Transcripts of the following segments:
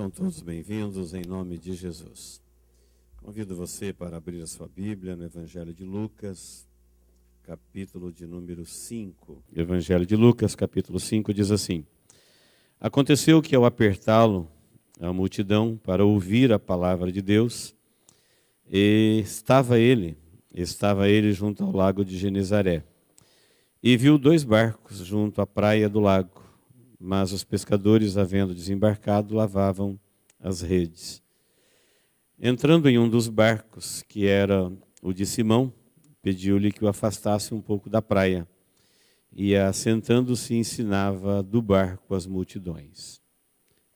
São todos bem-vindos em nome de Jesus. Convido você para abrir a sua Bíblia no Evangelho de Lucas, capítulo de número 5. O Evangelho de Lucas, capítulo 5, diz assim: Aconteceu que ao apertá-lo a multidão para ouvir a palavra de Deus, estava ele junto ao lago de Genezaré, e viu 2 barcos junto à praia do lago, mas os pescadores, havendo desembarcado, lavavam as redes. Entrando em um dos barcos, que era o de Simão, pediu-lhe que o afastasse um pouco da praia, e assentando-se ensinava do barco as multidões.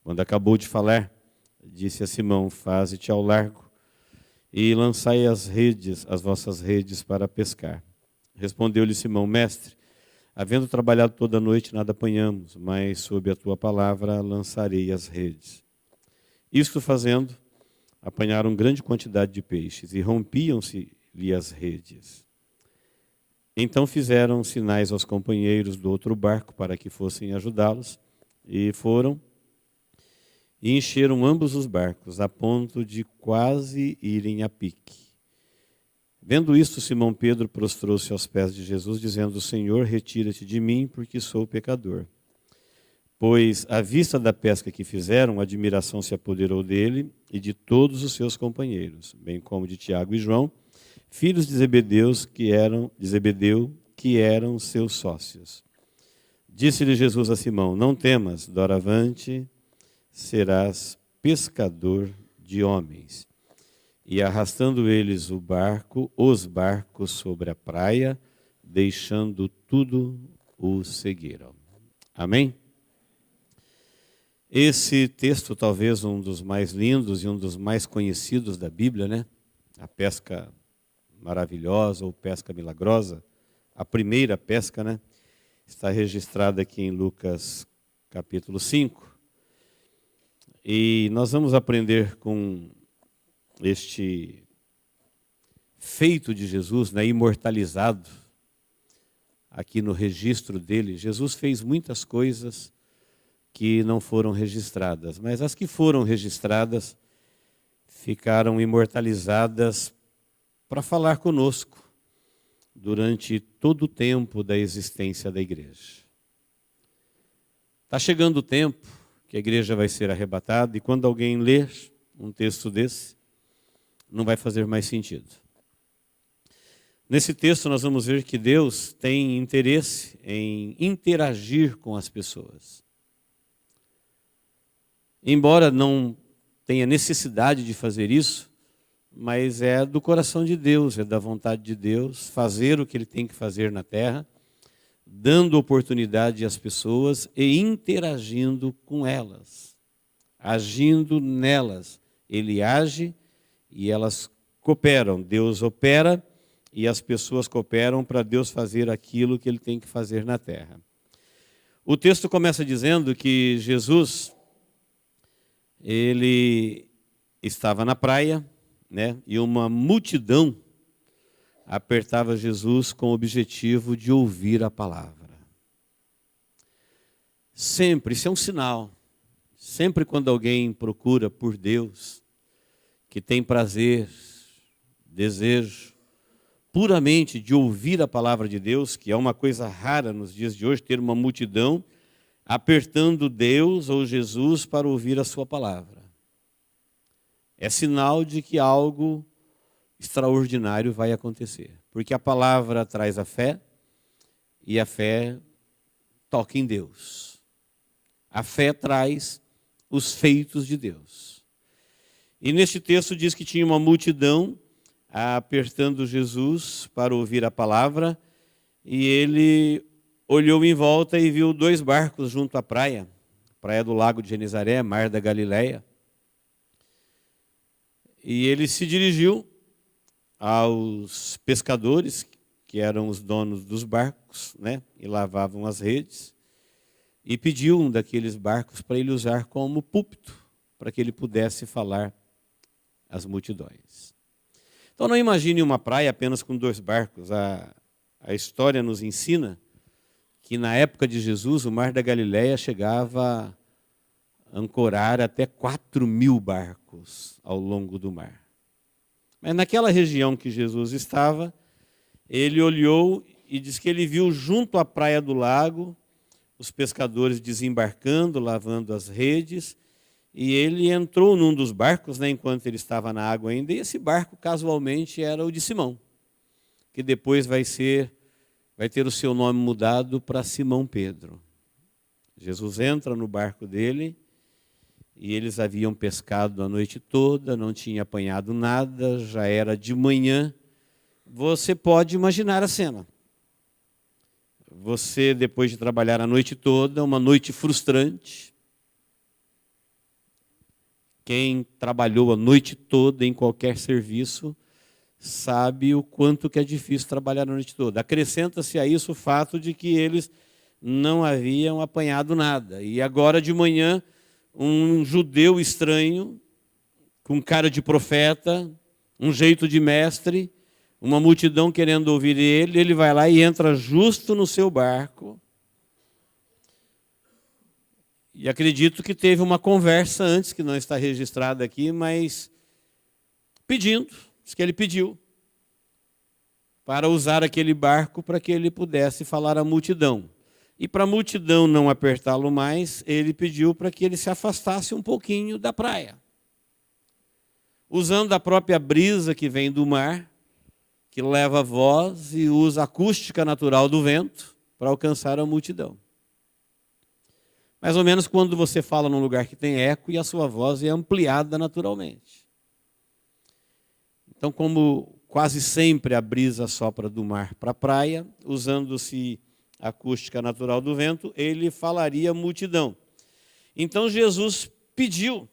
Quando acabou de falar, disse a Simão: Faze-te ao largo e lançai as vossas redes para pescar. Respondeu-lhe Simão: Mestre, havendo trabalhado toda a noite, nada apanhamos, mas sob a tua palavra lançarei as redes. Isto fazendo, apanharam grande quantidade de peixes e rompiam-se-lhe as redes. Então fizeram sinais aos companheiros do outro barco para que fossem ajudá-los, e foram e encheram ambos os barcos, a ponto de quase irem a pique. Vendo isto, Simão Pedro prostrou-se aos pés de Jesus, dizendo: Senhor, retira-te de mim, porque sou pecador. Pois, à vista da pesca que fizeram, a admiração se apoderou dele e de todos os seus companheiros, bem como de Tiago e João, filhos de Zebedeu, que eram seus sócios. Disse-lhe Jesus a Simão: Não temas, doravante serás pescador de homens. E arrastando eles os barcos sobre a praia, deixando tudo, o seguiram. Amém? Esse texto, talvez um dos mais lindos e um dos mais conhecidos da Bíblia, né? A pesca maravilhosa ou pesca milagrosa, a primeira pesca, né? Está registrada aqui em Lucas capítulo 5. E nós vamos aprender com este feito de Jesus, né, imortalizado aqui no registro dele. Jesus fez muitas coisas que não foram registradas, mas as que foram registradas ficaram imortalizadas para falar conosco durante todo o tempo da existência da igreja. Está chegando o tempo que a igreja vai ser arrebatada, e quando alguém ler um texto desse, não vai fazer mais sentido. Nesse texto nós vamos ver que Deus tem interesse em interagir com as pessoas. Embora não tenha necessidade de fazer isso, mas é do coração de Deus, é da vontade de Deus fazer o que Ele tem que fazer na terra, dando oportunidade às pessoas e interagindo com elas, agindo nelas. Ele age e elas cooperam. Deus opera e as pessoas cooperam para Deus fazer aquilo que Ele tem que fazer na terra. O texto começa dizendo que Jesus, ele estava na praia, né, e uma multidão apertava Jesus com o objetivo de ouvir a palavra. Sempre, isso é um sinal. Sempre quando alguém procura por Deus, que tem prazer, desejo, puramente de ouvir a palavra de Deus, que é uma coisa rara nos dias de hoje, ter uma multidão apertando Deus ou Jesus para ouvir a sua palavra. É sinal de que algo extraordinário vai acontecer, porque a palavra traz a fé, e a fé toca em Deus. A fé traz os feitos de Deus. E neste texto diz que tinha uma multidão apertando Jesus para ouvir a palavra, e ele olhou em volta e viu 2 barcos junto à praia do lago de Genezaré, mar da Galileia. E ele se dirigiu aos pescadores, que eram os donos dos barcos, né, e lavavam as redes, e pediu um daqueles barcos para ele usar como púlpito, para que ele pudesse falar às multidões. Então não imagine uma praia apenas com 2 barcos. A história nos ensina que na época de Jesus o mar da Galileia chegava ancorar até 4.000 barcos ao longo do mar. Mas naquela região que Jesus estava, ele olhou e diz que ele viu junto à praia do lago os pescadores desembarcando, lavando as redes, e ele entrou num dos barcos, enquanto ele estava na água ainda, e esse barco casualmente era o de Simão, que depois vai ter o seu nome mudado para Simão Pedro. Jesus entra no barco dele, e eles haviam pescado a noite toda, não tinha apanhado nada, já era de manhã. Você pode imaginar a cena. Você, depois de trabalhar a noite toda, uma noite frustrante. Quem trabalhou a noite toda em qualquer serviço sabe o quanto que é difícil trabalhar a noite toda. Acrescenta-se a isso o fato de que eles não haviam apanhado nada. E agora de manhã, um judeu estranho, com cara de profeta, um jeito de mestre, uma multidão querendo ouvir ele vai lá e entra justo no seu barco. E acredito que teve uma conversa antes, que não está registrada aqui, mas pedindo, diz que ele pediu, para usar aquele barco para que ele pudesse falar à multidão. E para a multidão não apertá-lo mais, ele pediu para que ele se afastasse um pouquinho da praia. Usando a própria brisa que vem do mar, que leva a voz e usa a acústica natural do vento para alcançar a multidão. Mais ou menos quando você fala num lugar que tem eco e a sua voz é ampliada naturalmente. Então, como quase sempre a brisa sopra do mar para a praia, usando-se a acústica natural do vento, ele falaria à multidão. Então Jesus pediu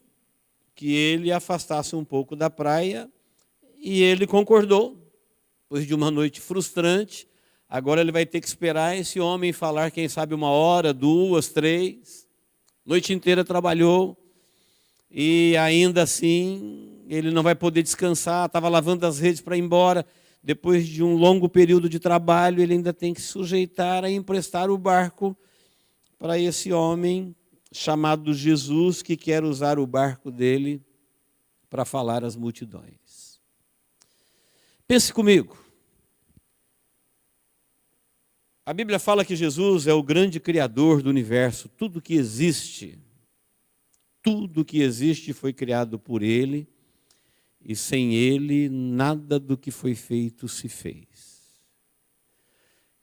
que ele afastasse um pouco da praia e ele concordou. Depois de uma noite frustrante, agora ele vai ter que esperar esse homem falar, quem sabe 1 hora, 2, 3. Noite inteira trabalhou e ainda assim ele não vai poder descansar, estava lavando as redes para ir embora. Depois de um longo período de trabalho, ele ainda tem que se sujeitar a emprestar o barco para esse homem chamado Jesus, que quer usar o barco dele para falar às multidões. Pense comigo. A Bíblia fala que Jesus é o grande criador do universo. Tudo que existe foi criado por ele. E sem ele, nada do que foi feito se fez.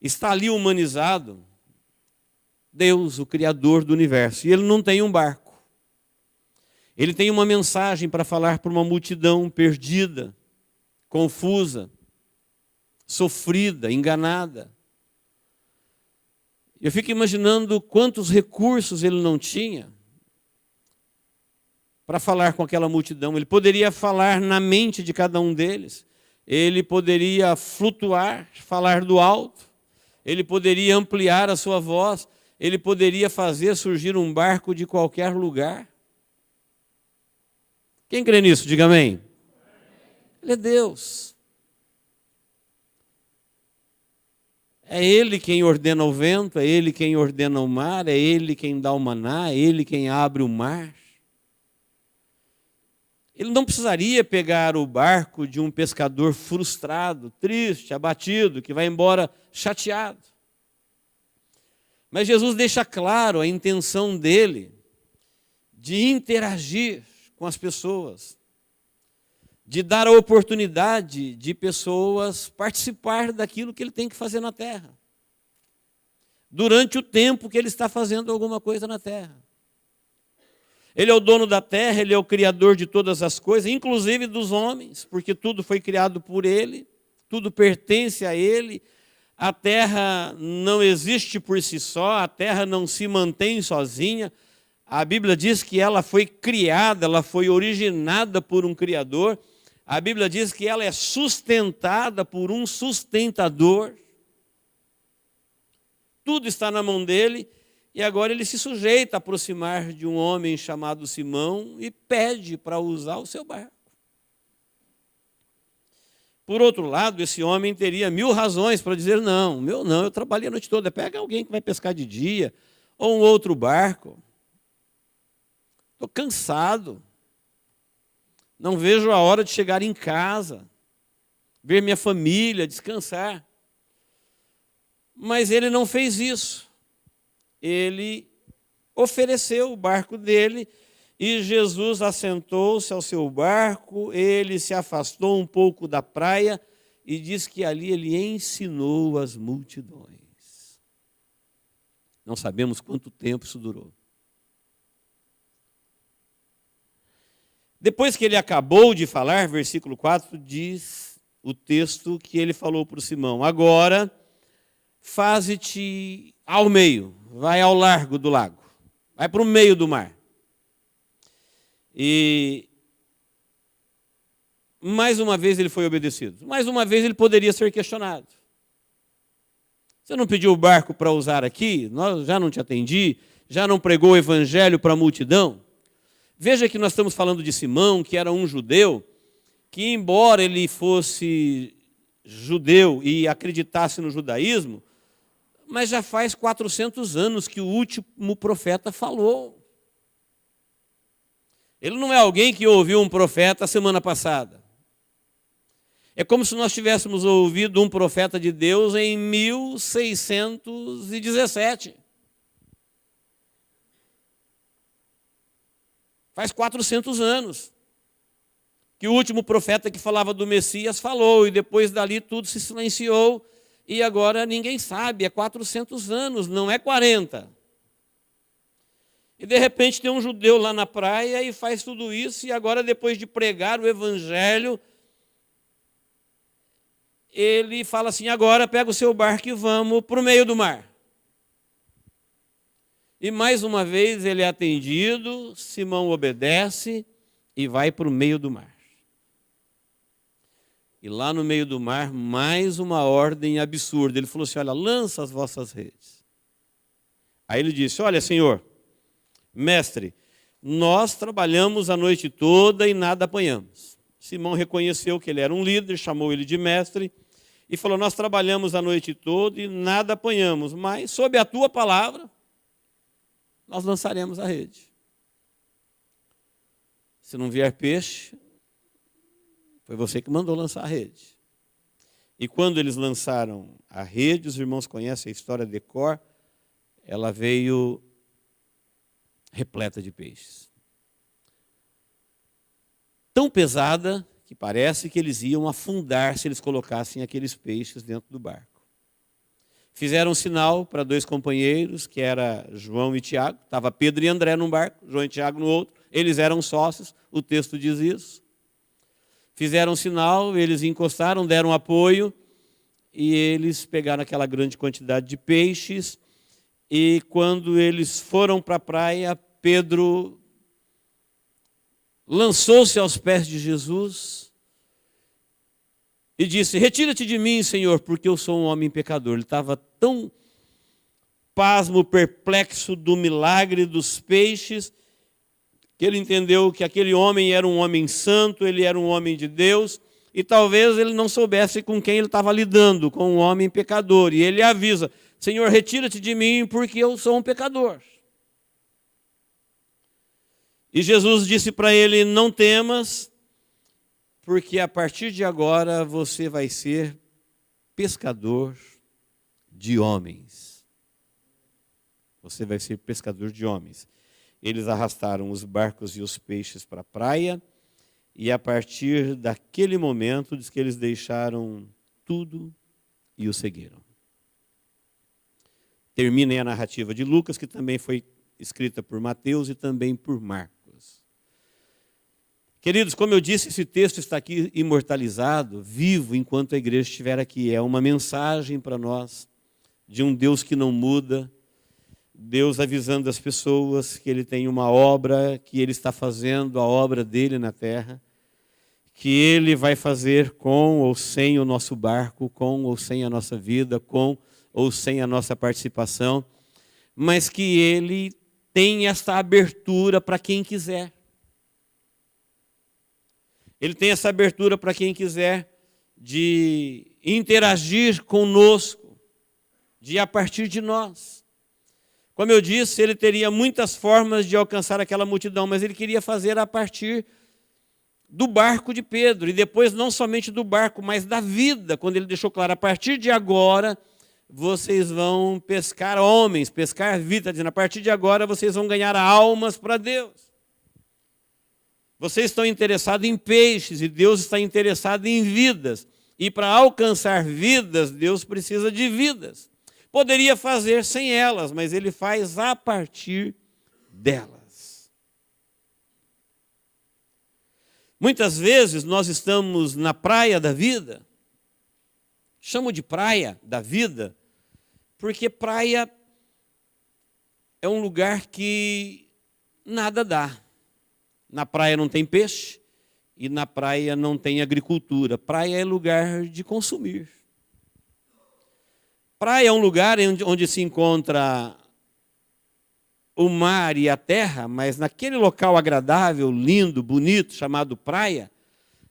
Está ali humanizado Deus, o Criador do universo. E ele não tem um barco. Ele tem uma mensagem para falar para uma multidão perdida, confusa, sofrida, enganada. Eu fico imaginando quantos recursos ele não tinha para falar com aquela multidão. Ele poderia falar na mente de cada um deles. Ele poderia flutuar, falar do alto. Ele poderia ampliar a sua voz. Ele poderia fazer surgir um barco de qualquer lugar. Quem crê nisso? Diga amém. Ele é Deus. É Ele quem ordena o vento, é Ele quem ordena o mar, é Ele quem dá o maná, é Ele quem abre o mar. Ele não precisaria pegar o barco de um pescador frustrado, triste, abatido, que vai embora chateado. Mas Jesus deixa claro a intenção dele de interagir com as pessoas, de dar a oportunidade de pessoas participar daquilo que ele tem que fazer na terra, durante o tempo que ele está fazendo alguma coisa na terra. Ele é o dono da terra, ele é o criador de todas as coisas, inclusive dos homens, porque tudo foi criado por ele, tudo pertence a ele. A terra não existe por si só, a terra não se mantém sozinha. A Bíblia diz que ela foi criada, ela foi originada por um Criador. A Bíblia diz que ela é sustentada por um sustentador. Tudo está na mão dele. E agora ele se sujeita a aproximar de um homem chamado Simão e pede para usar o seu barco. Por outro lado, esse homem teria 1000 razões para dizer, não, eu trabalhei a noite toda, pega alguém que vai pescar de dia, ou um outro barco. Estou cansado. Não vejo a hora de chegar em casa, ver minha família, descansar. Mas ele não fez isso. Ele ofereceu o barco dele e Jesus assentou-se ao seu barco, ele se afastou um pouco da praia e diz que ali ele ensinou as multidões. Não sabemos quanto tempo isso durou. Depois que ele acabou de falar, versículo 4, diz o texto que ele falou para o Simão: agora faze-te ao meio, vai ao largo do lago, vai para o meio do mar. E mais uma vez ele foi obedecido. Mais uma vez ele poderia ser questionado. Você não pediu o barco para usar aqui? Nós já não te atendi? Já não pregou o evangelho para a multidão? Veja que nós estamos falando de Simão, que era um judeu, que embora ele fosse judeu e acreditasse no judaísmo, mas já faz 400 anos que o último profeta falou. Ele não é alguém que ouviu um profeta semana passada. É como se nós tivéssemos ouvido um profeta de Deus em 1617. Faz 400 anos que o último profeta que falava do Messias falou, e depois dali tudo se silenciou, e agora ninguém sabe, é 400 anos, não é 40. E de repente tem um judeu lá na praia e faz tudo isso, e agora depois de pregar o evangelho, ele fala assim: agora pega o seu barco e vamos para o meio do mar. E mais uma vez ele é atendido, Simão obedece e vai para o meio do mar. E lá no meio do mar, mais uma ordem absurda. Ele falou assim: olha, lança as vossas redes. Aí ele disse: olha, Senhor, mestre, nós trabalhamos a noite toda e nada apanhamos. Simão reconheceu que ele era um líder, chamou ele de mestre e falou: nós trabalhamos a noite toda e nada apanhamos, mas sob a tua palavra nós lançaremos a rede. Se não vier peixe, foi você que mandou lançar a rede. E quando eles lançaram a rede, os irmãos conhecem a história de cor, ela veio repleta de peixes. Tão pesada que parece que eles iam afundar se eles colocassem aqueles peixes dentro do barco. Fizeram um sinal para dois companheiros, que era João e Tiago. Estava Pedro e André num barco, João e Tiago no outro. Eles eram sócios, o texto diz isso. Fizeram um sinal, eles encostaram, deram apoio, e eles pegaram aquela grande quantidade de peixes. E quando eles foram para a praia, Pedro lançou-se aos pés de Jesus e disse: retira-te de mim, Senhor, porque eu sou um homem pecador. Ele estava tão pasmo, perplexo do milagre dos peixes, que ele entendeu que aquele homem era um homem santo, ele era um homem de Deus, e talvez ele não soubesse com quem ele estava lidando, com um homem pecador. E ele avisa: Senhor, retira-te de mim, porque eu sou um pecador. E Jesus disse para ele: não temas, porque a partir de agora você vai ser pescador de homens. Você vai ser pescador de homens. Eles arrastaram os barcos e os peixes para a praia, e a partir daquele momento, diz que eles deixaram tudo e o seguiram. Termina aí a narrativa de Lucas, que também foi escrita por Mateus e também por Marcos. Queridos, como eu disse, esse texto está aqui imortalizado, vivo, enquanto a igreja estiver aqui. É uma mensagem para nós de um Deus que não muda, Deus avisando as pessoas que Ele tem uma obra, que Ele está fazendo a obra dEle na terra, que Ele vai fazer com ou sem o nosso barco, com ou sem a nossa vida, com ou sem a nossa participação, mas que Ele tem essa abertura para quem quiser. Ele tem essa abertura para quem quiser de interagir conosco, de a partir de nós. Como eu disse, ele teria muitas formas de alcançar aquela multidão, mas ele queria fazer a partir do barco de Pedro, e depois não somente do barco, mas da vida, quando ele deixou claro, a partir de agora, vocês vão pescar homens, pescar vida, dizendo, a partir de agora vocês vão ganhar almas para Deus. Vocês estão interessados em peixes, e Deus está interessado em vidas, e para alcançar vidas, Deus precisa de vidas. Poderia fazer sem elas, mas ele faz a partir delas. Muitas vezes nós estamos na praia da vida, chamo de praia da vida, porque praia é um lugar que nada dá. Na praia não tem peixe e na praia não tem agricultura. Praia é lugar de consumir. Praia é um lugar onde se encontra o mar e a terra, mas naquele local agradável, lindo, bonito, chamado praia,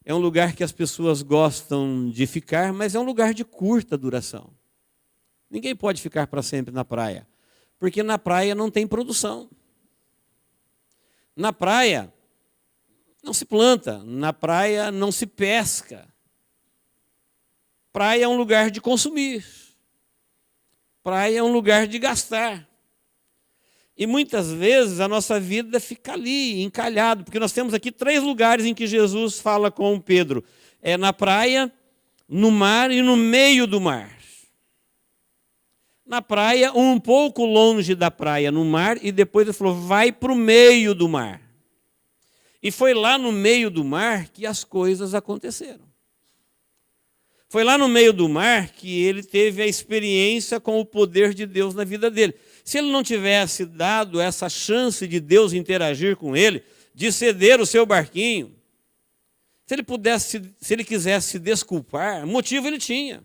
é um lugar que as pessoas gostam de ficar, mas é um lugar de curta duração. Ninguém pode ficar para sempre na praia, porque na praia não tem produção. Na praia não se planta, na praia não se pesca. Praia é um lugar de consumir. Praia é um lugar de gastar. E muitas vezes a nossa vida fica ali, encalhado, porque nós temos aqui 3 lugares em que Jesus fala com Pedro. É na praia, no mar e no meio do mar. Na praia, um pouco longe da praia, no mar, e depois ele falou, vai para o meio do mar. E foi lá no meio do mar que as coisas aconteceram. Foi lá no meio do mar que ele teve a experiência com o poder de Deus na vida dele. Se ele não tivesse dado essa chance de Deus interagir com ele, de ceder o seu barquinho, se ele quisesse se desculpar, motivo ele tinha.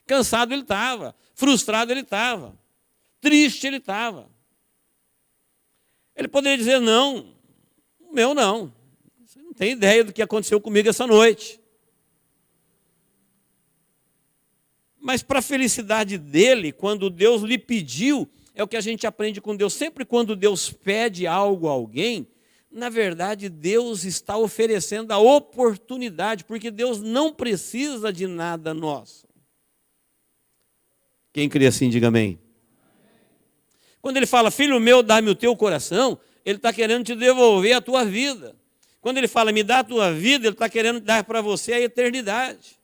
Cansado ele estava, frustrado ele estava, triste ele estava. Ele poderia dizer, não, o meu não. Você não tem ideia do que aconteceu comigo essa noite. Mas para a felicidade dele, quando Deus lhe pediu, é o que a gente aprende com Deus. Sempre quando Deus pede algo a alguém, na verdade Deus está oferecendo a oportunidade, porque Deus não precisa de nada nosso. Quem crê assim, diga amém. Quando ele fala, filho meu, dá-me o teu coração, ele está querendo te devolver a tua vida. Quando ele fala, me dá a tua vida, ele está querendo dar para você a eternidade.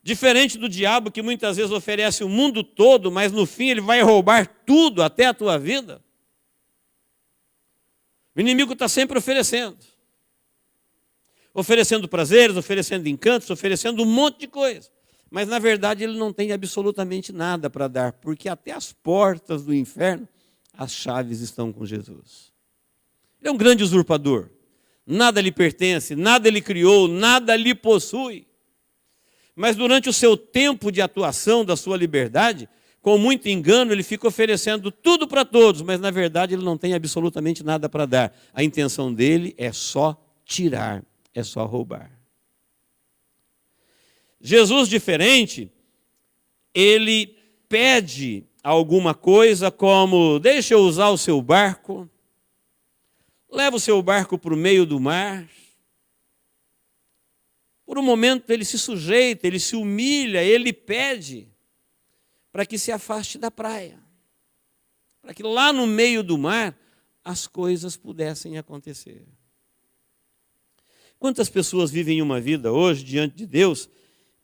Diferente do diabo que muitas vezes oferece o mundo todo, mas no fim ele vai roubar tudo, até a tua vida. O inimigo está sempre oferecendo. Oferecendo prazeres, oferecendo encantos, oferecendo um monte de coisa. Mas na verdade ele não tem absolutamente nada para dar, porque até as portas do inferno, as chaves estão com Jesus. Ele é um grande usurpador. Nada lhe pertence, nada ele criou, nada lhe possui. Mas durante o seu tempo de atuação da sua liberdade, com muito engano, ele fica oferecendo tudo para todos, mas na verdade ele não tem absolutamente nada para dar. A intenção dele é só tirar, é só roubar. Jesus, diferente, ele pede alguma coisa como, deixa eu usar o seu barco, leva o seu barco para o meio do mar. Por um momento ele se sujeita, ele se humilha, ele pede para que se afaste da praia. Para que lá no meio do mar as coisas pudessem acontecer. Quantas pessoas vivem uma vida hoje diante de Deus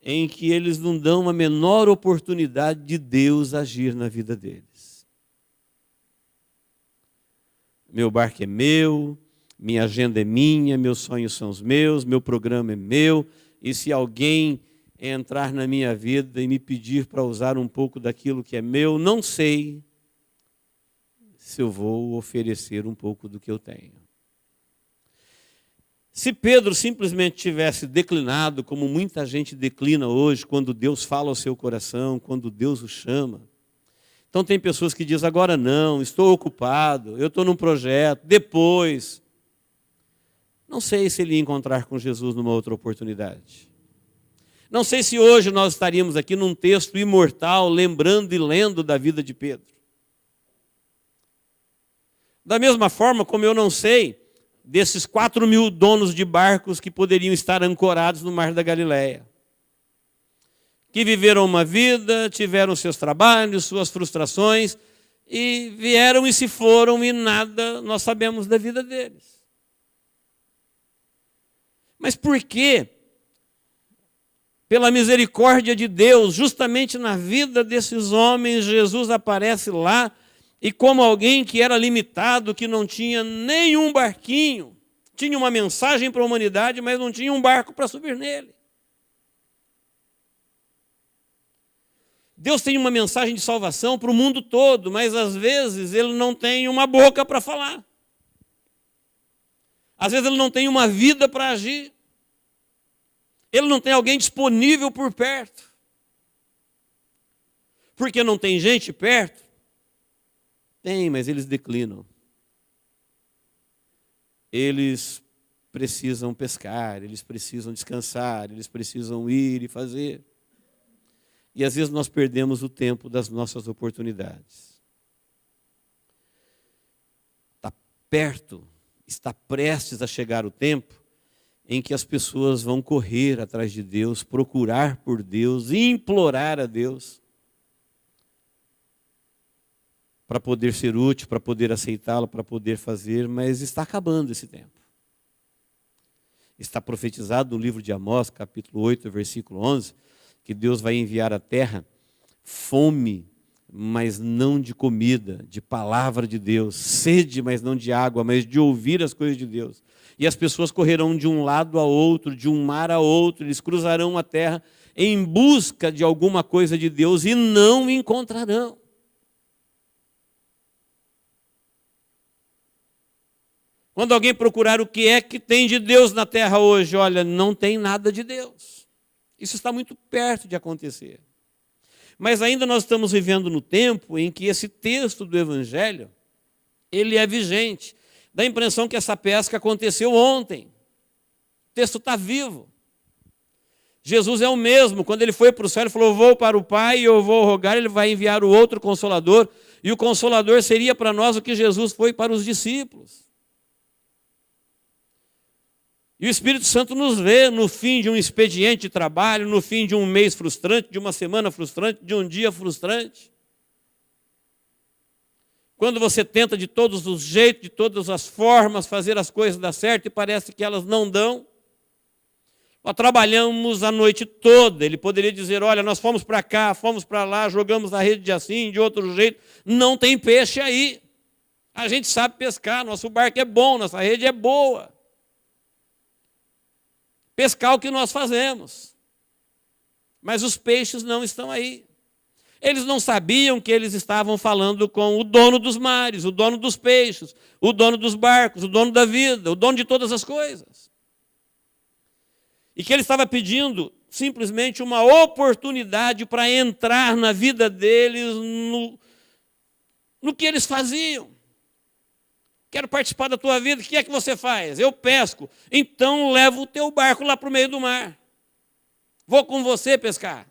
em que eles não dão a menor oportunidade de Deus agir na vida deles? Meu barco é meu, minha agenda é minha, meus sonhos são os meus, meu programa é meu, e se alguém entrar na minha vida e me pedir para usar um pouco daquilo que é meu, não sei se eu vou oferecer um pouco do que eu tenho. Se Pedro simplesmente tivesse declinado, como muita gente declina hoje, quando Deus fala ao seu coração, quando Deus o chama. Então tem pessoas que dizem, agora não, estou ocupado, eu estou num projeto, depois. Não sei se ele ia encontrar com Jesus numa outra oportunidade. Não sei se hoje nós estaríamos aqui num texto imortal, lembrando e lendo da vida de Pedro. Da mesma forma como eu não sei desses 4.000 donos de barcos que poderiam estar ancorados no Mar da Galileia, que viveram uma vida, tiveram seus trabalhos, suas frustrações, e vieram e se foram, e nada nós sabemos da vida deles. Mas por quê? Pela misericórdia de Deus, justamente na vida desses homens, Jesus aparece lá, e como alguém que era limitado, que não tinha nenhum barquinho, tinha uma mensagem para a humanidade, mas não tinha um barco para subir nele. Deus tem uma mensagem de salvação para o mundo todo, mas às vezes ele não tem uma boca para falar. Às vezes ele não tem uma vida para agir. Ele não tem alguém disponível por perto. Porque não tem gente perto? Tem, mas eles declinam. Eles precisam pescar, eles precisam descansar, eles precisam ir e fazer. E às vezes nós perdemos o tempo das nossas oportunidades. Está perto, está prestes a chegar o tempo em que as pessoas vão correr atrás de Deus, procurar por Deus, implorar a Deus, para poder ser útil, para poder aceitá-lo, para poder fazer, mas está acabando esse tempo. Está profetizado no livro de Amós, capítulo 8, versículo 11, que Deus vai enviar à terra fome, mas não de comida, de palavra de Deus, sede, mas não de água, mas de ouvir as coisas de Deus. E as pessoas correrão de um lado a outro, de um mar a outro, eles cruzarão a terra em busca de alguma coisa de Deus e não encontrarão. Quando alguém procurar o que é que tem de Deus na terra hoje, olha, não tem nada de Deus. Isso está muito perto de acontecer. Mas ainda nós estamos vivendo no tempo em que esse texto do Evangelho, ele é vigente. Dá a impressão que essa pesca aconteceu ontem. O texto está vivo. Jesus é o mesmo. Quando ele foi para o céu, ele falou, vou para o Pai e eu vou rogar, ele vai enviar o outro Consolador. E o Consolador seria para nós o que Jesus foi para os discípulos. E o Espírito Santo nos vê no fim de um expediente de trabalho, no fim de um mês frustrante, de uma semana frustrante, de um dia frustrante. Quando você tenta de todos os jeitos, de todas as formas, fazer as coisas dar certo e parece que elas não dão. Nós trabalhamos a noite toda. Ele poderia dizer, olha, nós fomos para cá, fomos para lá, jogamos a rede de assim, de outro jeito. Não tem peixe aí. A gente sabe pescar, nosso barco é bom, nossa rede é boa. Pescar o que nós fazemos. Mas os peixes não estão aí. Eles não sabiam que eles estavam falando com o dono dos mares, o dono dos peixes, o dono dos barcos, o dono da vida, o dono de todas as coisas. E que ele estava pedindo simplesmente uma oportunidade para entrar na vida deles, no que eles faziam. Quero participar da tua vida, o que é que você faz? Eu pesco. Então levo o teu barco lá para o meio do mar. Vou com você pescar.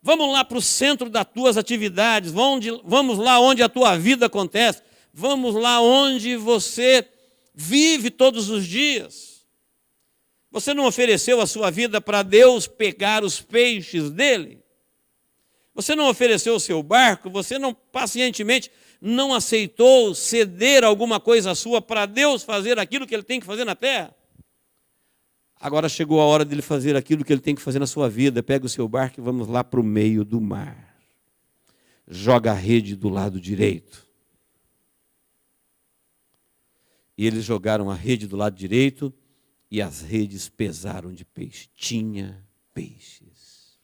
Vamos lá para o centro das tuas atividades, vamos lá onde a tua vida acontece, vamos lá onde você vive todos os dias. Você não ofereceu a sua vida para Deus pegar os peixes dele? Você não ofereceu o seu barco? Você não pacientemente não aceitou ceder alguma coisa sua para Deus fazer aquilo que ele tem que fazer na terra? Agora chegou a hora dele fazer aquilo que ele tem que fazer na sua vida. Pega o seu barco e vamos lá para o meio do mar. Joga a rede do lado direito. E eles jogaram a rede do lado direito e as redes pesaram de peixe. Tinha peixes.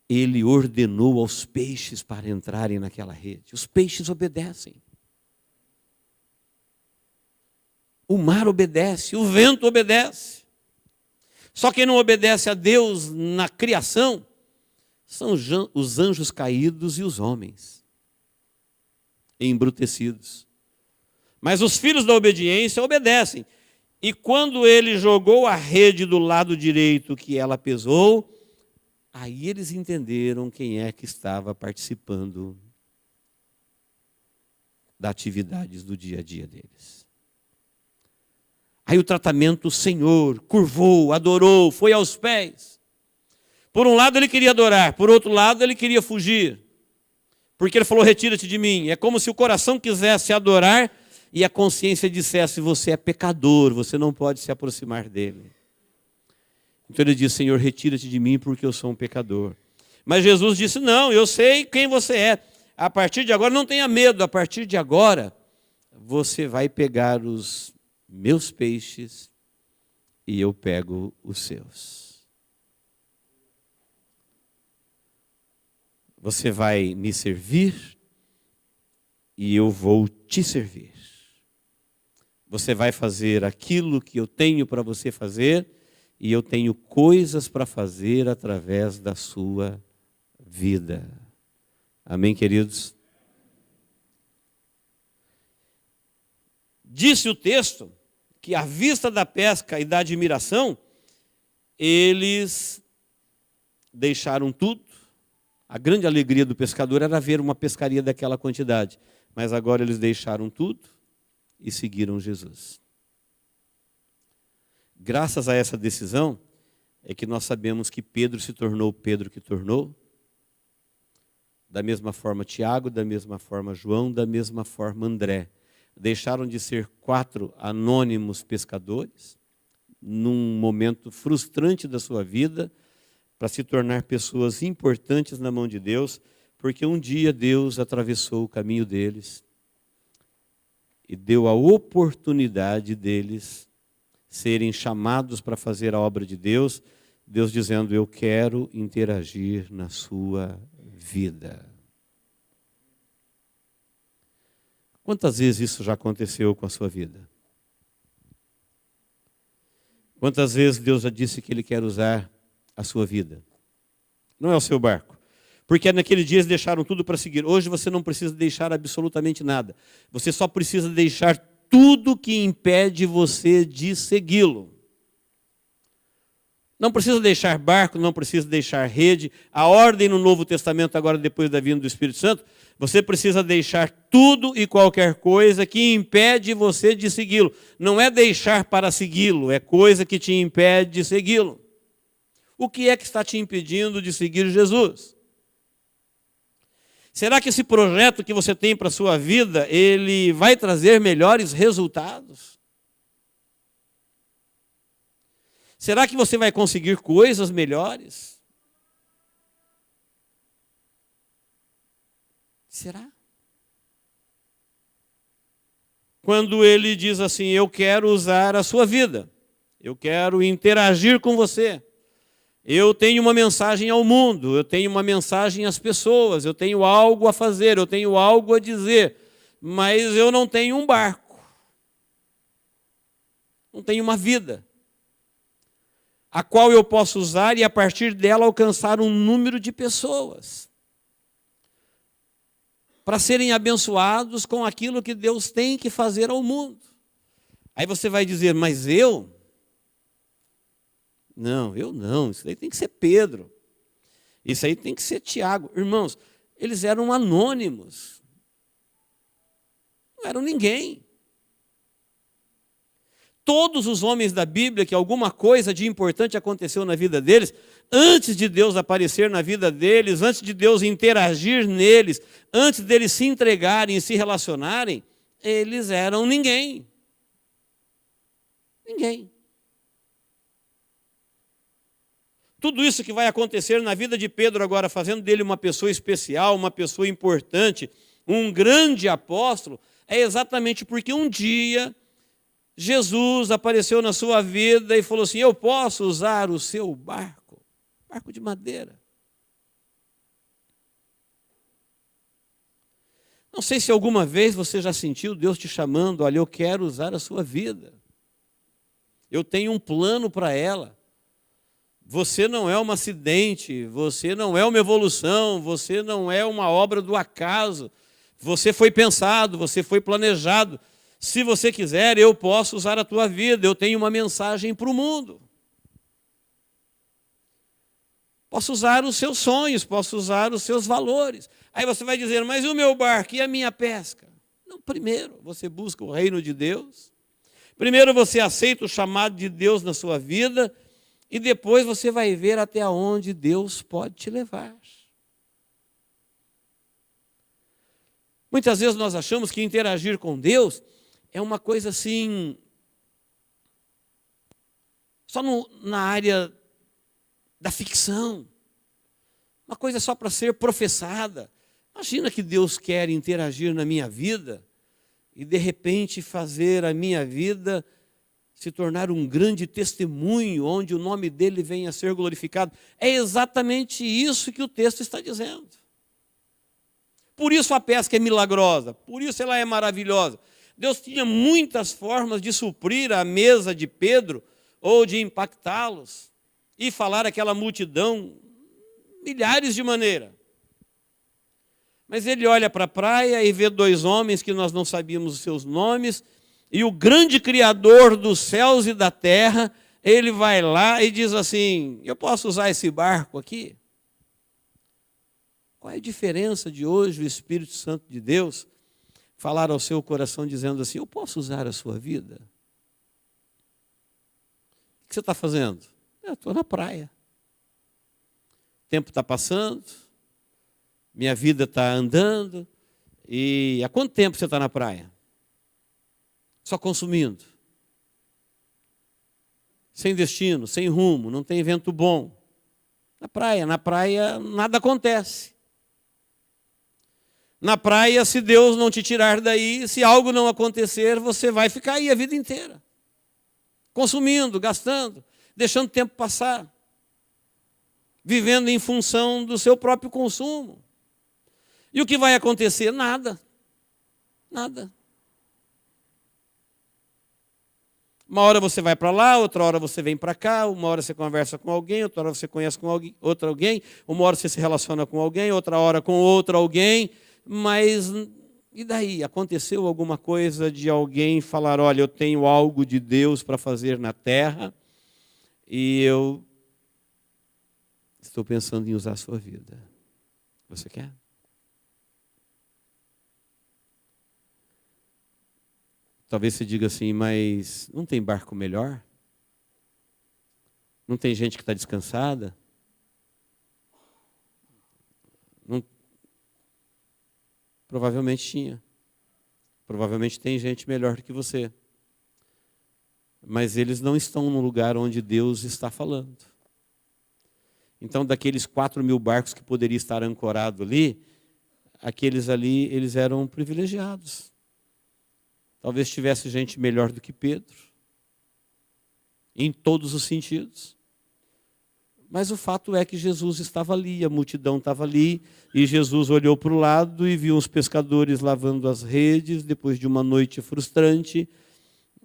Ele ordenou aos peixes para entrarem naquela rede. Os peixes obedecem. O mar obedece, o vento obedece. Só quem não obedece a Deus na criação são os anjos caídos e os homens embrutecidos. Mas os filhos da obediência obedecem. E quando ele jogou a rede do lado direito que ela pesou, aí eles entenderam quem é que estava participando das atividades do dia a dia deles. Aí o tratamento, o Senhor curvou, adorou, foi aos pés. Por um lado ele queria adorar, por outro lado ele queria fugir. Porque ele falou, retira-te de mim. É como se o coração quisesse adorar e a consciência dissesse, você é pecador, você não pode se aproximar dele. Então ele disse, Senhor, retira-te de mim porque eu sou um pecador. Mas Jesus disse, não, eu sei quem você é. A partir de agora, não tenha medo, a partir de agora, você vai pegar os meus peixes e eu pego os seus. Você vai me servir e eu vou te servir. Você vai fazer aquilo que eu tenho para você fazer e eu tenho coisas para fazer através da sua vida. Amém, queridos? Disse o texto que à vista da pesca e da admiração, eles deixaram tudo. A grande alegria do pescador era ver uma pescaria daquela quantidade. Mas agora eles deixaram tudo e seguiram Jesus. Graças a essa decisão, é que nós sabemos que Pedro se tornou o Pedro que tornou. Da mesma forma Tiago, da mesma forma João, da mesma forma André. Deixaram de ser 4 anônimos pescadores, num momento frustrante da sua vida, para se tornar pessoas importantes na mão de Deus, porque um dia Deus atravessou o caminho deles e deu a oportunidade deles serem chamados para fazer a obra de Deus, Deus dizendo, eu quero interagir na sua vida. Quantas vezes isso já aconteceu com a sua vida? Quantas vezes Deus já disse que Ele quer usar a sua vida? Não é o seu barco. Porque naquele dia eles deixaram tudo para seguir. Hoje você não precisa deixar absolutamente nada. Você só precisa deixar tudo que impede você de segui-lo. Não precisa deixar barco, não precisa deixar rede. A ordem no Novo Testamento, agora depois da vinda do Espírito Santo, você precisa deixar tudo e qualquer coisa que impede você de segui-lo. Não é deixar para segui-lo, é coisa que te impede de segui-lo. O que é que está te impedindo de seguir Jesus? Será que esse projeto que você tem para a sua vida, ele vai trazer melhores resultados? Será que você vai conseguir coisas melhores? Será? Quando ele diz assim, eu quero usar a sua vida, eu quero interagir com você, eu tenho uma mensagem ao mundo, eu tenho uma mensagem às pessoas, eu tenho algo a fazer, eu tenho algo a dizer, mas eu não tenho um barco, não tenho uma vida, a qual eu posso usar e a partir dela alcançar um número de pessoas, para serem abençoados com aquilo que Deus tem que fazer ao mundo. Aí você vai dizer, mas eu? Não, eu não, isso aí tem que ser Pedro, isso aí tem que ser Tiago. Irmãos, eles eram anônimos, não eram ninguém. Todos os homens da Bíblia, que alguma coisa de importante aconteceu na vida deles, antes de Deus aparecer na vida deles, antes de Deus interagir neles, antes deles se entregarem e se relacionarem, eles eram ninguém. Ninguém. Tudo isso que vai acontecer na vida de Pedro agora, fazendo dele uma pessoa especial, uma pessoa importante, um grande apóstolo, é exatamente porque um dia Jesus apareceu na sua vida e falou assim, eu posso usar o seu barco, barco de madeira. Não sei se alguma vez você já sentiu Deus te chamando, olha, eu quero usar a sua vida. Eu tenho um plano para ela. Você não é um acidente, você não é uma evolução, você não é uma obra do acaso. Você foi pensado, você foi planejado. Se você quiser, eu posso usar a tua vida, eu tenho uma mensagem para o mundo. Posso usar os seus sonhos, posso usar os seus valores. Aí você vai dizer, mas e o meu barco e a minha pesca? Não, primeiro você busca o reino de Deus. Primeiro você aceita o chamado de Deus na sua vida. E depois você vai ver até onde Deus pode te levar. Muitas vezes nós achamos que interagir com Deus é uma coisa assim, só na área da ficção, uma coisa só para ser professada. Imagina que Deus quer interagir na minha vida e de repente fazer a minha vida se tornar um grande testemunho, onde o nome dele venha a ser glorificado. É exatamente isso que o texto está dizendo. Por isso a pesca é milagrosa, por isso ela é maravilhosa. Deus tinha muitas formas de suprir a mesa de Pedro, ou de impactá-los, e falar àquela multidão, milhares de maneiras. Mas ele olha para a praia e vê dois homens que nós não sabíamos os seus nomes, e o grande Criador dos céus e da terra, ele vai lá e diz assim: eu posso usar esse barco aqui? Qual é a diferença de hoje o Espírito Santo de Deus falar ao seu coração dizendo assim: eu posso usar a sua vida? O que você está fazendo? Eu estou na praia. O tempo está passando, minha vida está andando, e há quanto tempo você está na praia? Só consumindo. Sem destino, sem rumo, não tem vento bom. Na praia nada acontece. Na praia, se Deus não te tirar daí, se algo não acontecer, você vai ficar aí a vida inteira. Consumindo, gastando, deixando o tempo passar. Vivendo em função do seu próprio consumo. E o que vai acontecer? Nada. Nada. Uma hora você vai para lá, outra hora você vem para cá, uma hora você conversa com alguém, outra hora você conhece com alguém, uma hora você se relaciona com alguém, outra hora com outro alguém, mas e daí? Aconteceu alguma coisa de alguém falar: olha, eu tenho algo de Deus para fazer na terra e eu estou pensando em usar a sua vida. Você quer? Talvez você diga assim: mas não tem barco melhor? Não tem gente que está descansada? Não... Provavelmente tinha. Provavelmente tem gente melhor do que você. Mas eles não estão no lugar onde Deus está falando. Então, daqueles 4.000 barcos que poderiam estar ancorados ali, aqueles ali, eles eram privilegiados. Talvez tivesse gente melhor do que Pedro, em todos os sentidos. Mas o fato é que Jesus estava ali, a multidão estava ali, e Jesus olhou para o lado e viu os pescadores lavando as redes, depois de uma noite frustrante,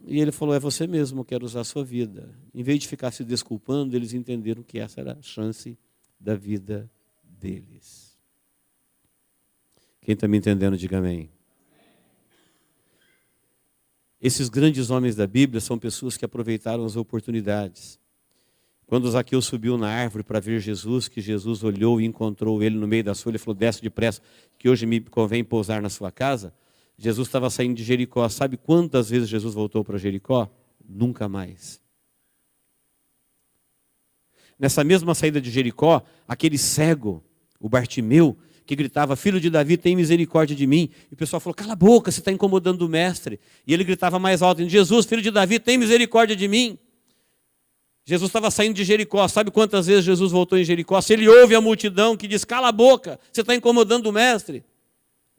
e ele falou: é você mesmo, eu quero usar a sua vida. Em vez de ficar se desculpando, eles entenderam que essa era a chance da vida deles. Quem está me entendendo, diga amém. Esses grandes homens da Bíblia são pessoas que aproveitaram as oportunidades. Quando Zaqueu subiu na árvore para ver Jesus, que Jesus olhou e encontrou ele no meio da folha e falou: desce depressa, que hoje me convém pousar na sua casa. Jesus estava saindo de Jericó. Sabe quantas vezes Jesus voltou para Jericó? Nunca mais. Nessa mesma saída de Jericó, aquele cego, o Bartimeu, que gritava: filho de Davi, tem misericórdia de mim. E o pessoal falou: cala a boca, você está incomodando o mestre. E ele gritava mais alto: Jesus, filho de Davi, tem misericórdia de mim. Jesus estava saindo de Jericó. Sabe quantas vezes Jesus voltou em Jericó? Se ele ouve a multidão que diz: cala a boca, você está incomodando o mestre.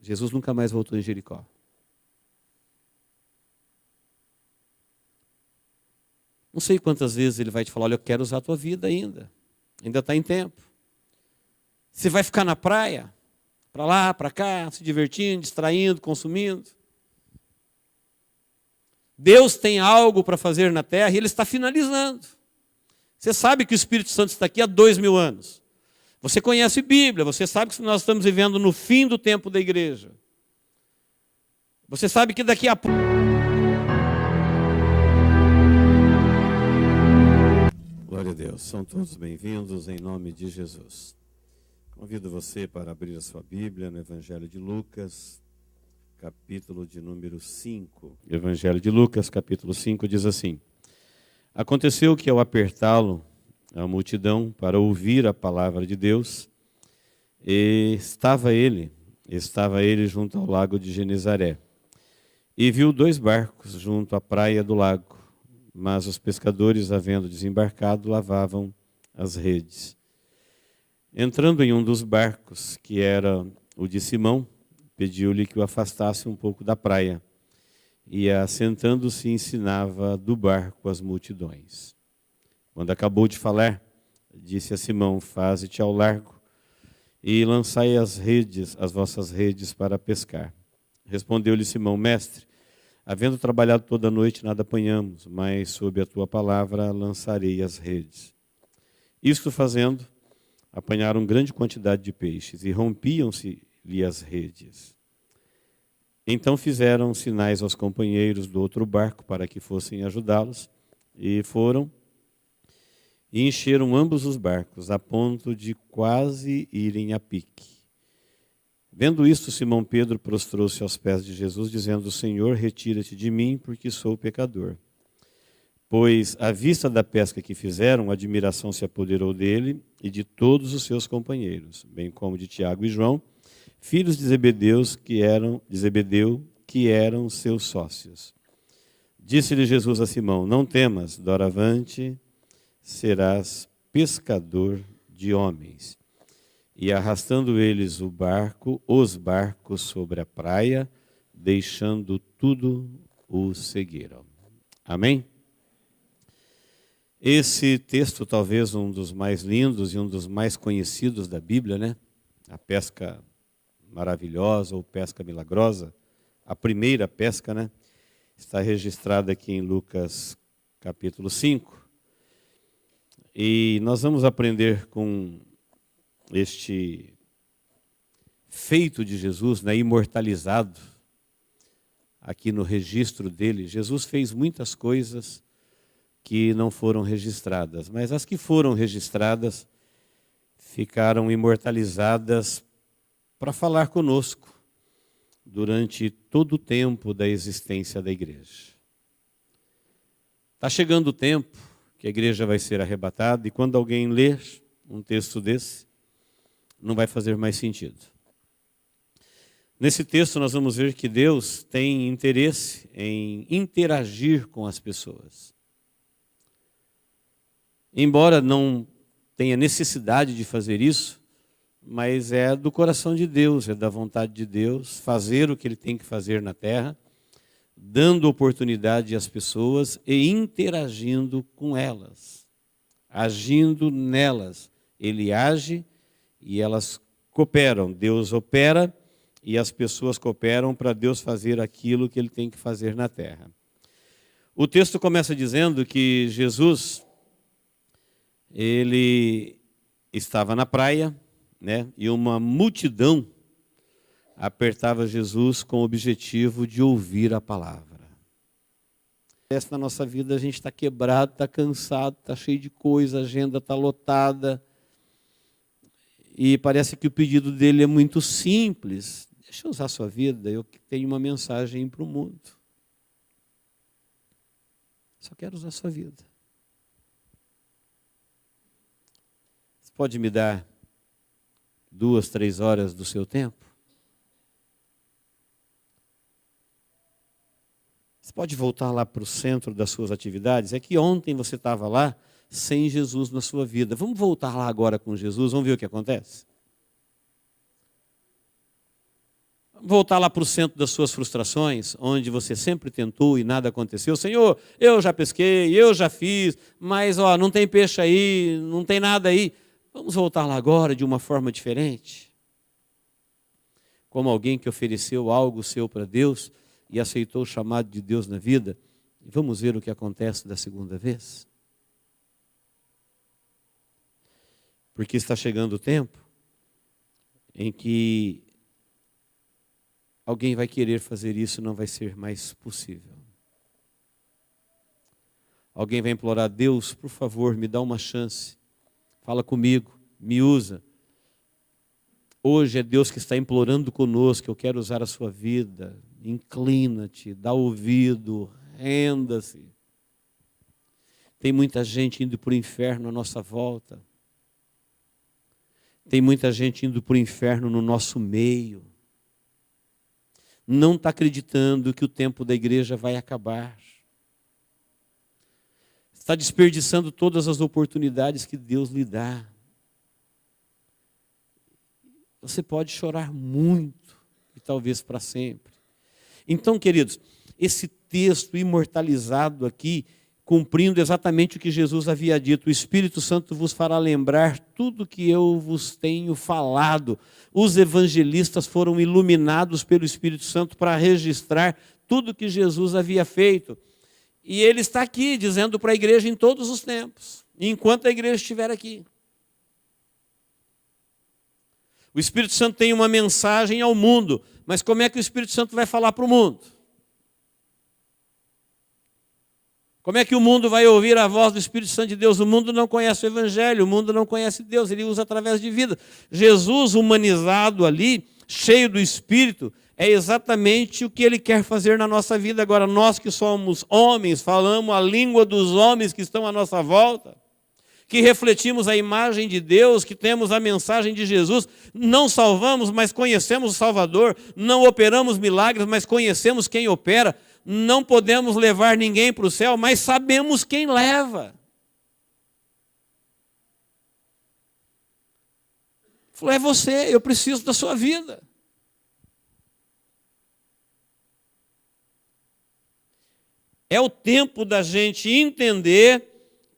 Jesus nunca mais voltou em Jericó. Não sei quantas vezes ele vai te falar: olha, eu quero usar a tua vida ainda está em tempo. Você vai ficar na praia, para lá, para cá, se divertindo, distraindo, consumindo. Deus tem algo para fazer na terra e Ele está finalizando. Você sabe que o Espírito Santo está aqui há 2.000 anos. Você conhece Bíblia, você sabe que nós estamos vivendo no fim do tempo da igreja. Você sabe que daqui a pouco... Glória a Deus, são todos bem-vindos em nome de Jesus. Convido você para abrir a sua Bíblia no Evangelho de Lucas, capítulo de número 5. Evangelho de Lucas, capítulo 5, diz assim: Aconteceu que ao apertá-lo a multidão para ouvir a palavra de Deus, estava ele junto ao lago de Genezaré, e viu 2 barcos junto à praia do lago, mas os pescadores, havendo desembarcado, lavavam as redes. Entrando em um dos barcos, que era o de Simão, pediu-lhe que o afastasse um pouco da praia, e assentando-se ensinava do barco as multidões. Quando acabou de falar, disse a Simão: Faze-te ao largo e lançai as vossas redes para pescar. Respondeu-lhe Simão: Mestre, havendo trabalhado toda a noite, nada apanhamos, mas sob a tua palavra lançarei as redes. Isto fazendo, apanharam grande quantidade de peixes e rompiam-se-lhe as redes. Então fizeram sinais aos companheiros do outro barco para que fossem ajudá-los, e foram e encheram ambos os barcos, a ponto de quase irem a pique. Vendo isto, Simão Pedro prostrou-se aos pés de Jesus, dizendo: Senhor, retira-te de mim, porque sou pecador. Pois, à vista da pesca que fizeram, admiração se apoderou dele e de todos os seus companheiros, bem como de Tiago e João, filhos de Zebedeu, que eram seus sócios. Disse-lhe Jesus a Simão: Não temas, doravante serás pescador de homens. E arrastando eles os barcos sobre a praia, deixando tudo, o seguiram. Amém? Esse texto, talvez um dos mais lindos e um dos mais conhecidos da Bíblia, né? A pesca maravilhosa ou pesca milagrosa, a primeira pesca, né? Está registrada aqui em Lucas capítulo 5. E nós vamos aprender com este feito de Jesus, né, imortalizado aqui no registro dele. Jesus fez muitas coisas que não foram registradas, mas as que foram registradas ficaram imortalizadas para falar conosco durante todo o tempo da existência da igreja. Está chegando o tempo que a igreja vai ser arrebatada, e quando alguém ler um texto desse, não vai fazer mais sentido. Nesse texto nós vamos ver que Deus tem interesse em interagir com as pessoas. Embora não tenha necessidade de fazer isso, mas é do coração de Deus, é da vontade de Deus fazer o que Ele tem que fazer na terra, dando oportunidade às pessoas e interagindo com elas, agindo nelas. Ele age e elas cooperam. Deus opera e as pessoas cooperam para Deus fazer aquilo que Ele tem que fazer na terra. O texto começa dizendo que Jesus, ele estava na praia, né, e uma multidão apertava Jesus com o objetivo de ouvir a palavra. Na nossa vida a gente está quebrado, está cansado, está cheio de coisa, a agenda está lotada. E parece que o pedido dele é muito simples. Deixa eu usar a sua vida, eu tenho uma mensagem para o mundo. Só quero usar a sua vida. Você pode me dar 2, 3 horas do seu tempo? Você pode voltar lá para o centro das suas atividades? É que ontem você estava lá sem Jesus na sua vida. Vamos voltar lá agora com Jesus, vamos ver o que acontece? Voltar lá para o centro das suas frustrações, onde você sempre tentou e nada aconteceu. Senhor, eu já pesquei, eu já fiz, mas não tem peixe aí, não tem nada aí. Vamos voltar lá agora de uma forma diferente? Como alguém que ofereceu algo seu para Deus e aceitou o chamado de Deus na vida. Vamos ver o que acontece da segunda vez? Porque está chegando o tempo em que alguém vai querer fazer isso e não vai ser mais possível. Alguém vai implorar: Deus, por favor, me dá uma chance. Fala comigo, me usa. Hoje é Deus que está implorando conosco: eu quero usar a sua vida, inclina-te, dá ouvido, renda-se. Tem muita gente indo para o inferno à nossa volta. Tem muita gente indo para o inferno no nosso meio. Não está acreditando que o tempo da igreja vai acabar. Está desperdiçando todas as oportunidades que Deus lhe dá. Você pode chorar muito, e talvez para sempre. Então, queridos, esse texto imortalizado aqui, cumprindo exatamente o que Jesus havia dito: o Espírito Santo vos fará lembrar tudo que eu vos tenho falado. Os evangelistas foram iluminados pelo Espírito Santo para registrar tudo que Jesus havia feito. E ele está aqui dizendo para a igreja em todos os tempos, enquanto a igreja estiver aqui. O Espírito Santo tem uma mensagem ao mundo, mas como é que o Espírito Santo vai falar para o mundo? Como é que o mundo vai ouvir a voz do Espírito Santo de Deus? O mundo não conhece o Evangelho, o mundo não conhece Deus, ele usa através de vida. Jesus humanizado ali, cheio do Espírito, é exatamente o que ele quer fazer na nossa vida. Agora, nós que somos homens, falamos a língua dos homens que estão à nossa volta, que refletimos a imagem de Deus, que temos a mensagem de Jesus, não salvamos, mas conhecemos o Salvador, não operamos milagres, mas conhecemos quem opera, não podemos levar ninguém para o céu, mas sabemos quem leva. Falou, é você, eu preciso da sua vida. É o tempo da gente entender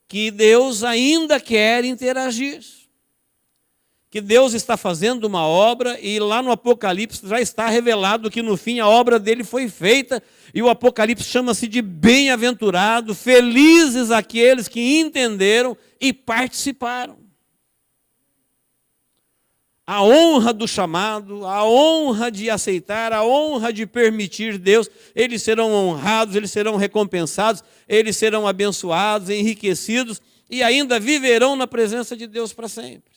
que Deus ainda quer interagir. Que Deus está fazendo uma obra e lá no Apocalipse já está revelado que no fim a obra dele foi feita. E o Apocalipse chama-se de bem-aventurado, felizes aqueles que entenderam e participaram. A honra do chamado, a honra de aceitar, a honra de permitir Deus, eles serão honrados, eles serão recompensados, eles serão abençoados, enriquecidos e ainda viverão na presença de Deus para sempre.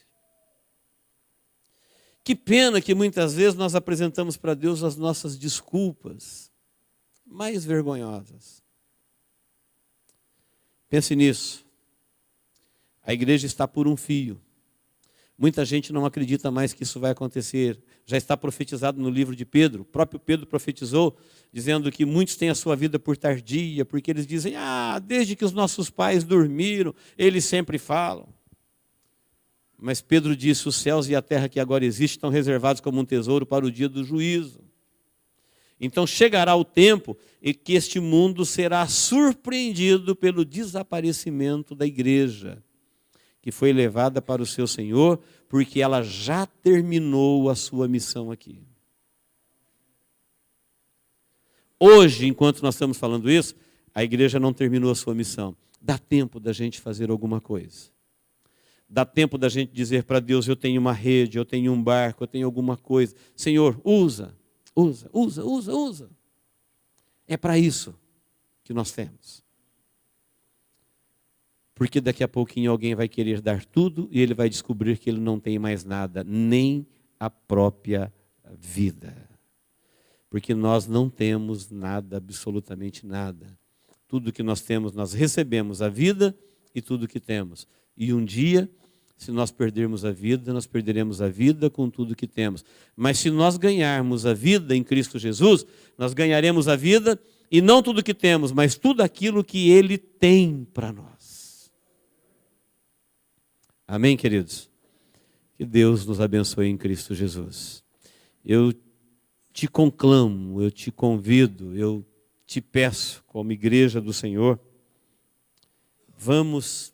Que pena que muitas vezes nós apresentamos para Deus as nossas desculpas mais vergonhosas. Pense nisso. A igreja está por um fio. Muita gente não acredita mais que isso vai acontecer. Já está profetizado no livro de Pedro. O próprio Pedro profetizou, dizendo que muitos têm a sua vida por tardia, porque eles dizem, desde que os nossos pais dormiram, eles sempre falam. Mas Pedro disse, os céus e a terra que agora existem estão reservados como um tesouro para o dia do juízo. Então chegará o tempo em que este mundo será surpreendido pelo desaparecimento da igreja, que foi levada para o seu Senhor, porque ela já terminou a sua missão aqui. Hoje, enquanto nós estamos falando isso, a igreja não terminou a sua missão. Dá tempo da gente fazer alguma coisa. Dá tempo da gente dizer para Deus, eu tenho uma rede, eu tenho um barco, eu tenho alguma coisa. Senhor, usa. É para isso que nós temos. Porque daqui a pouquinho alguém vai querer dar tudo e ele vai descobrir que ele não tem mais nada, nem a própria vida. Porque nós não temos nada, absolutamente nada. Tudo que nós temos, nós recebemos a vida e tudo que temos. E um dia, se nós perdermos a vida, nós perderemos a vida com tudo que temos. Mas se nós ganharmos a vida em Cristo Jesus, nós ganharemos a vida e não tudo que temos, mas tudo aquilo que Ele tem para nós. Amém, queridos? Que Deus nos abençoe em Cristo Jesus. Eu te conclamo, eu te convido, eu te peço, como igreja do Senhor, vamos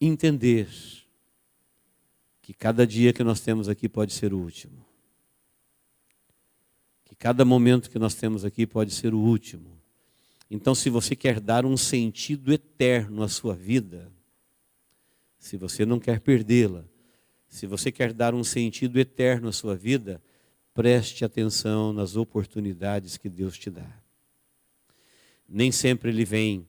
entender que cada dia que nós temos aqui pode ser o último. Que cada momento que nós temos aqui pode ser o último. Então, se você quer dar um sentido eterno à sua vida, se você não quer perdê-la, se você quer dar um sentido eterno à sua vida, preste atenção nas oportunidades que Deus te dá. Nem sempre Ele vem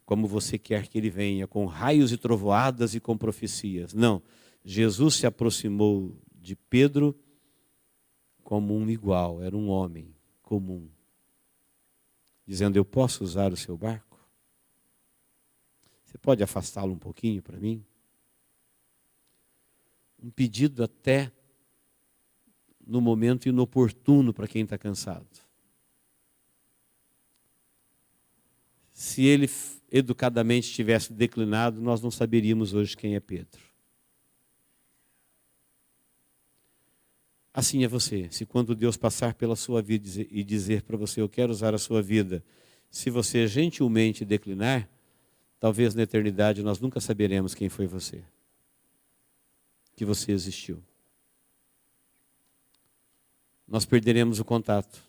como você quer que Ele venha, com raios e trovoadas e com profecias. Não, Jesus se aproximou de Pedro como um igual, era um homem comum, dizendo: eu posso usar o seu barco? Você pode afastá-lo um pouquinho para mim? Um pedido até no momento inoportuno para quem está cansado. Se ele educadamente tivesse declinado, nós não saberíamos hoje quem é Pedro. Assim é você. Se quando Deus passar pela sua vida e dizer para você: eu quero usar a sua vida, se você gentilmente declinar, talvez na eternidade nós nunca saberemos quem foi você, que você existiu. Nós perderemos o contato.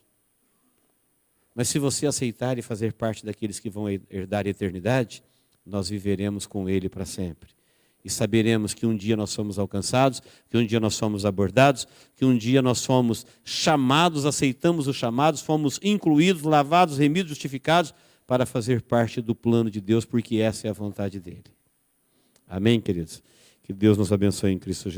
Mas se você aceitar e fazer parte daqueles que vão herdar a eternidade, nós viveremos com Ele para sempre. E saberemos que um dia nós somos alcançados, que um dia nós somos abordados, que um dia nós somos chamados, aceitamos os chamados, fomos incluídos, lavados, remidos, justificados, para fazer parte do plano de Deus, porque essa é a vontade dEle. Amém, queridos? Que Deus nos abençoe em Cristo Jesus.